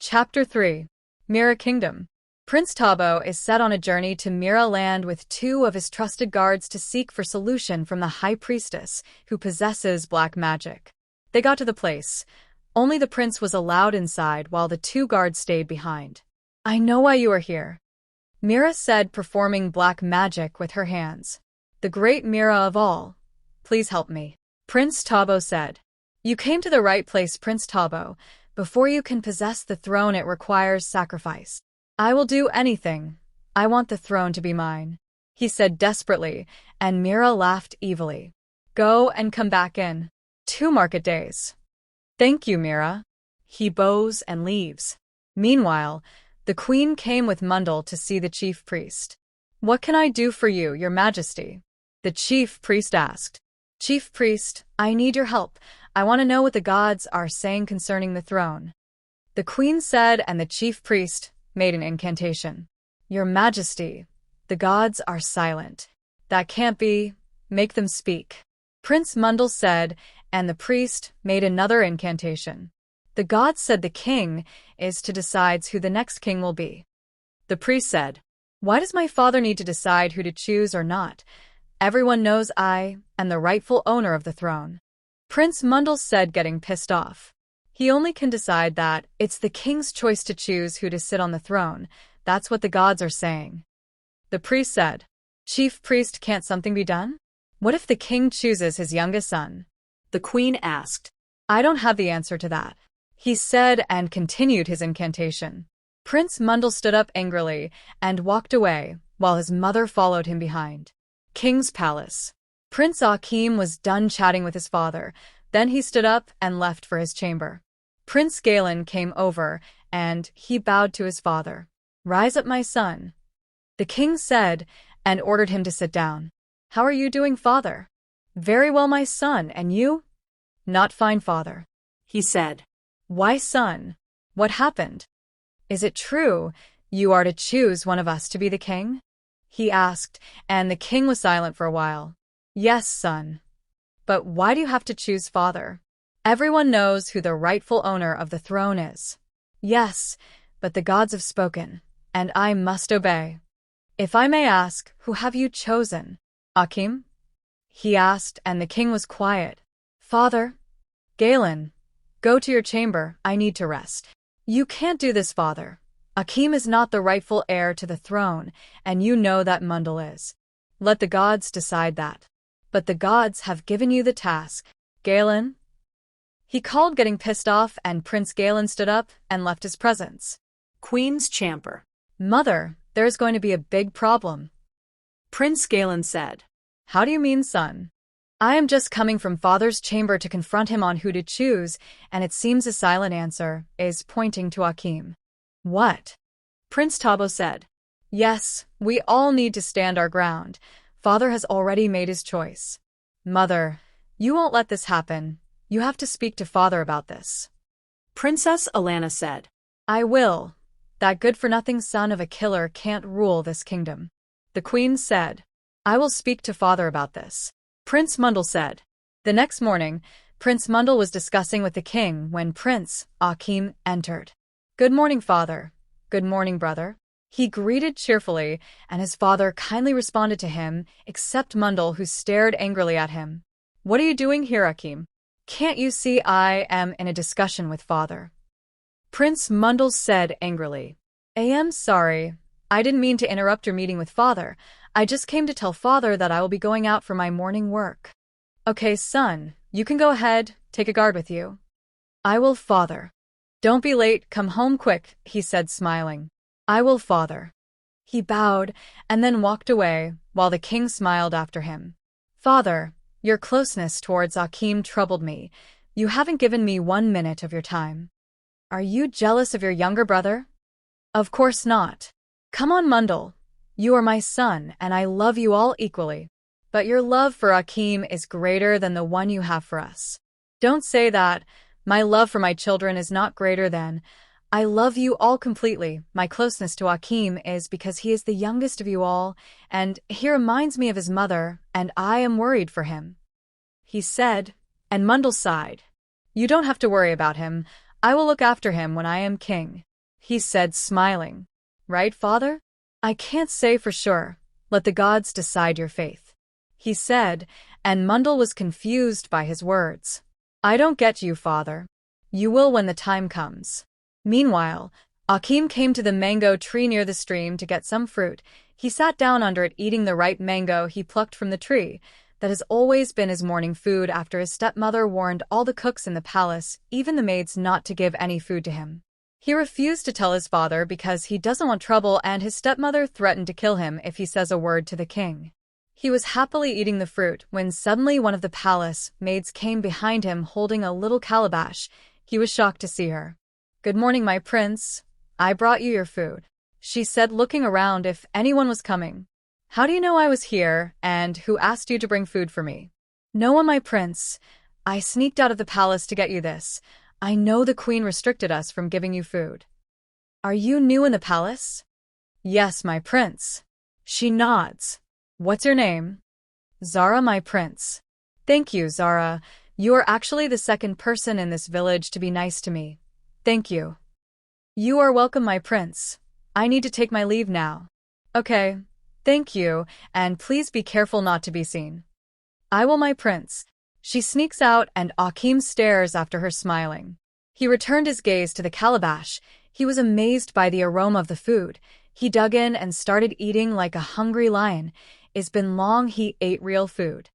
Chapter 3. Mira Kingdom. Prince Tabo is set on a journey to Mira land with two of his trusted guards to seek for solution from the High Priestess, who possesses black magic. They got to the place. Only the prince was allowed inside while the two guards stayed behind. "I know why you are here," Mira said, performing black magic with her hands. "The great Mira of all. Please help me," Prince Tabo said. "You came to the right place, Prince Tabo. Before you can possess the throne, it requires sacrifice. I will do anything. I want the throne to be mine," he said desperately, and Mira laughed evilly. "Go and come back in 2 market days." "Thank you, Mira." He bows and leaves. Meanwhile, the queen came with Mundle to see the chief priest. "What can I do for you, your majesty?" the chief priest asked. "Chief priest, I need your help. I want to know what the gods are saying concerning the throne," the queen said, and the chief priest made an incantation. "Your majesty, the gods are silent." "That can't be. Make them speak," Prince Mundle said, and the priest made another incantation. "The gods said the king is to decide who the next king will be." The priest said, "Why does my father need to decide who to choose or not? Everyone knows I am the rightful owner of the throne." Prince Mundle said, getting pissed off. "He only can decide that it's the king's choice to choose who to sit on the throne. That's what the gods are saying." The priest said, "Chief priest, can't something be done? What if the king chooses his youngest son?" the queen asked. "I don't have the answer to that," he said, and continued his incantation. Prince Mundle stood up angrily and walked away, while his mother followed him behind. King's Palace. Prince Akeem was done chatting with his father. Then he stood up and left for his chamber. Prince Galen came over, and he bowed to his father. "Rise up, my son," the king said, and ordered him to sit down. "How are you doing, father?" "Very well, my son, and you?" "Not fine, father," he said. "Why, son? What happened? Is it true you are to choose one of us to be the king?" he asked, and the king was silent for a while. "Yes, son. But why do you have to choose, father? Everyone knows who the rightful owner of the throne is." "Yes, but the gods have spoken, and I must obey. If I may ask, who have you chosen?" "Akeem?" he asked, and the king was quiet. "Father?" "Galen, go to your chamber. I need to rest." "You can't do this, father. Akeem is not the rightful heir to the throne, and you know that Mundle is. Let the gods decide that." "But the gods have given you the task, Galen," he called, getting pissed off, and Prince Galen stood up and left his presence. Queen's chamber. "Mother, there's going to be a big problem," Prince Galen said. "How do you mean, son?" "I am just coming from father's chamber to confront him on who to choose, and it seems a silent answer is pointing to Akeem." "What?" Prince Tabo said. "Yes, we all need to stand our ground. Father has already made his choice." "Mother, you won't let this happen. You have to speak to father about this," Princess Alana said. "I will. That good-for-nothing son of a killer can't rule this kingdom," the queen said. "I will speak to father about this," Prince Mundle said. The next morning, Prince Mundle was discussing with the king when Prince Akeem entered. "Good morning, father." "Good morning, brother," he greeted cheerfully, and his father kindly responded to him, except Mundle, who stared angrily at him. "What are you doing here, Akeem? Can't you see I am in a discussion with father?" Prince Mundle said angrily. "I am sorry. I didn't mean to interrupt your meeting with father. I just came to tell father that I will be going out for my morning work." "Okay, son, you can go ahead. Take a guard with you." "I will, father." "Don't be late. Come home quick," he said, smiling. "I will, father." He bowed and then walked away, while the king smiled after him. "Father, your closeness towards Akeem troubled me. You haven't given me 1 minute of your time. Are you jealous of your younger brother?" "Of course not. Come on, Mundle. You are my son, and I love you all equally. But your love for Akeem is greater than the one you have for us." "Don't say that. My love for my children is not greater than. I love you all completely. My closeness to Akeem is because he is the youngest of you all, and he reminds me of his mother, and I am worried for him," he said, and Mundle sighed. "You don't have to worry about him. I will look after him when I am king." he said, smiling. Right, father? I can't say for sure. Let the gods decide your faith, he said, and Mundle was confused by his words. I don't get you, father. You will when the time comes. Meanwhile, Akim came to the mango tree near the stream to get some fruit. He sat down under it, eating the ripe mango he plucked from the tree. That has always been his morning food after his stepmother warned all the cooks in the palace, even the maids, not to give any food to him. He refused to tell his father because he doesn't want trouble, and his stepmother threatened to kill him if he says a word to the king. He was happily eating the fruit when suddenly one of the palace maids came behind him holding a little calabash. He was shocked to see her. Good morning, my prince. I brought you your food, she said, looking around if anyone was coming. How do you know I was here, and who asked you to bring food for me? No one, my prince. I sneaked out of the palace to get you this. I know the queen restricted us from giving you food. Are you new in the palace? Yes, my prince. She nods. What's your name? Zara, my prince. Thank you, Zara. You are actually the second person in this village to be nice to me. Thank you. You are welcome, my prince. I need to take my leave now. Okay. Thank you, and please be careful not to be seen. I will, my prince. She sneaks out, and Akim stares after her, smiling. He returned his gaze to the calabash. He was amazed by the aroma of the food. He dug in and started eating like a hungry lion. It's been long he ate real food.